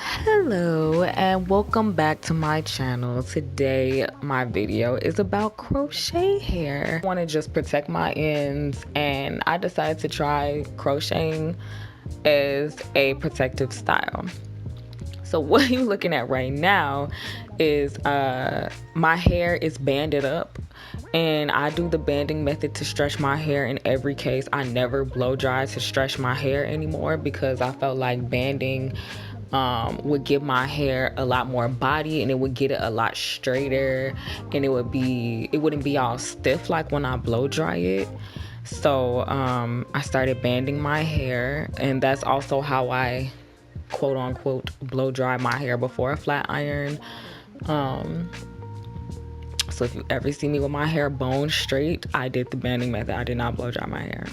Hello and welcome back to my channel. Today my video is about crochet hair. I want to just protect my ends and I decided to try crocheting as a protective style. So what you're looking at right now is my hair is banded up, and I do the banding method to stretch my hair in every case. I never blow dry to stretch my hair anymore because I felt like banding would give my hair a lot more body and it would get it a lot straighter, and it wouldn't be all stiff like when I blow dry it. So I started banding my hair, and that's also how I quote unquote blow dry my hair before a flat iron. So if you ever see me with my hair bone straight, I did the banding method. I did not blow dry my hair.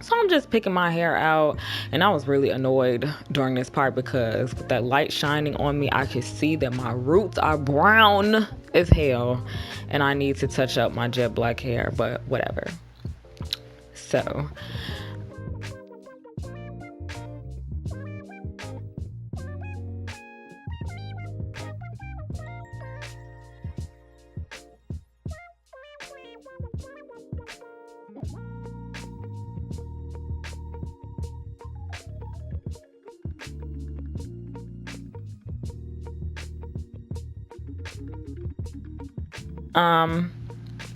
So I'm just picking my hair out, and I was really annoyed during this part because with that light shining on me, I could see that my roots are brown as hell, and I need to touch up my jet black hair, but whatever. So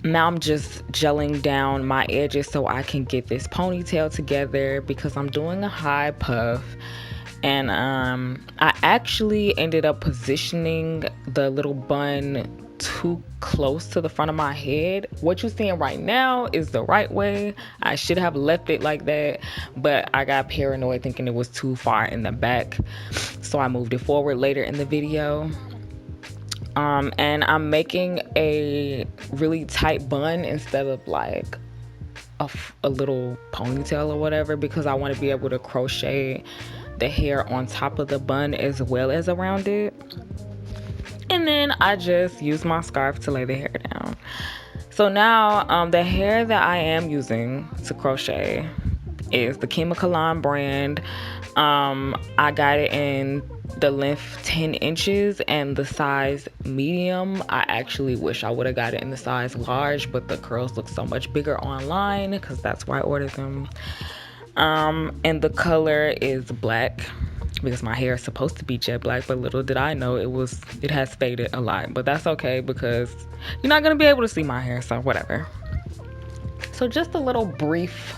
now I'm just gelling down my edges so I can get this ponytail together because I'm doing a high puff. And I actually ended up positioning the little bun too close to the front of my head. What you're seeing right now is the right way. I should have left it like that, but I got paranoid thinking it was too far in the back, so I moved it forward later in the video. And I'm making a really tight bun instead of like a little ponytail or whatever, because I want to be able to crochet the hair on top of the bun as well as around it. And then I just use my scarf to lay the hair down. So now the hair that I am using to crochet is the Kima Kalon brand. I got it in the length 10 inches and the size medium. I actually wish I would have got it in the size large, but the curls look so much bigger online because that's why I ordered them. And the color is black because my hair is supposed to be jet black, but little did I know it has faded a lot, but that's okay because you're not gonna be able to see my hair, so whatever. So just a little brief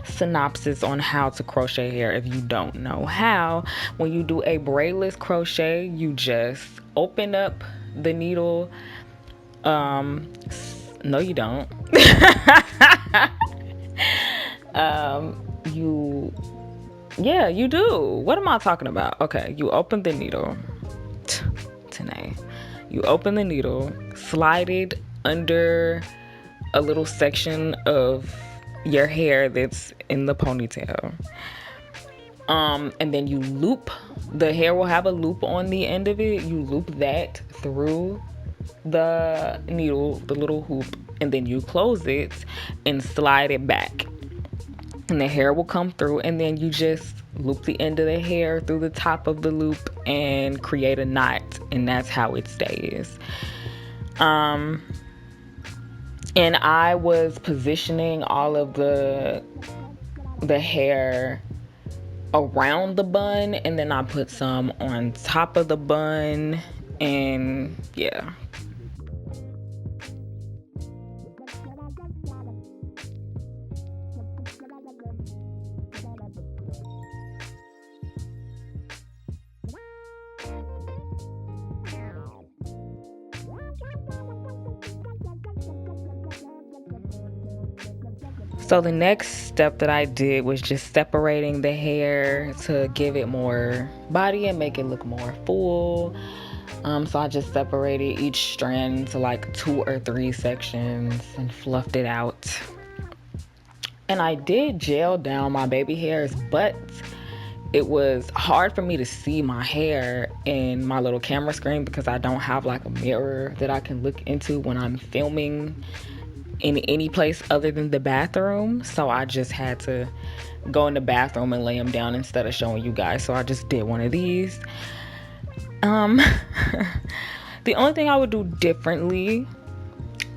synopsis on how to crochet hair if you don't know how. When you do a braidless crochet, you just open up the needle. No, you don't. You do. What am I talking about? Okay, you open the needle. Tanae. You open the needle, slide it under a little section of your hair that's in the ponytail. And then you loop. The hair will have a loop on the end of it. You loop that through the needle, the little hoop, and then you close it and slide it back. And the hair will come through, and then you just loop the end of the hair through the top of the loop and create a knot, and that's how it stays. And I was positioning all of the hair around the bun, and then I put some on top of the bun, and yeah. So the next step that I did was just separating the hair to give it more body and make it look more full. So I just separated each strand into like 2 or 3 sections and fluffed it out. And I did gel down my baby hairs, but it was hard for me to see my hair in my little camera screen because I don't have like a mirror that I can look into when I'm filming in any place other than the bathroom. So I just had to go in the bathroom and lay them down instead of showing you guys. So I just did one of these. The only thing I would do differently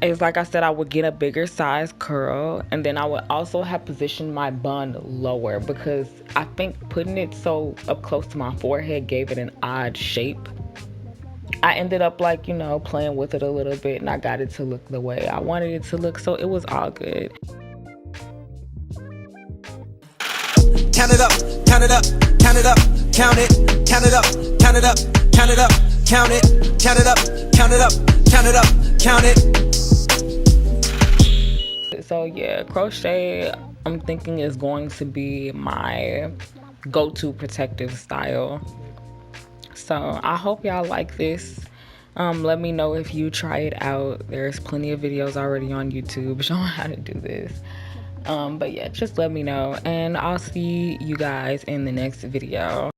is, like I said, I would get a bigger size curl, and then I would also have positioned my bun lower because I think putting it so up close to my forehead gave it an odd shape. I ended up, like, you know, playing with it a little bit, and I got it to look the way I wanted it to look, so it was all good. Count it up, count it up, count it up, count it, count it up, count it up, count it up, count it, count it up, count it up, count it up, count it. So yeah, crochet, I'm thinking, is going to be my go-to protective style. So I hope y'all like this. Let me know if you try it out. There's plenty of videos already on YouTube showing how to do this. But yeah, just let me know, and I'll see you guys in the next video.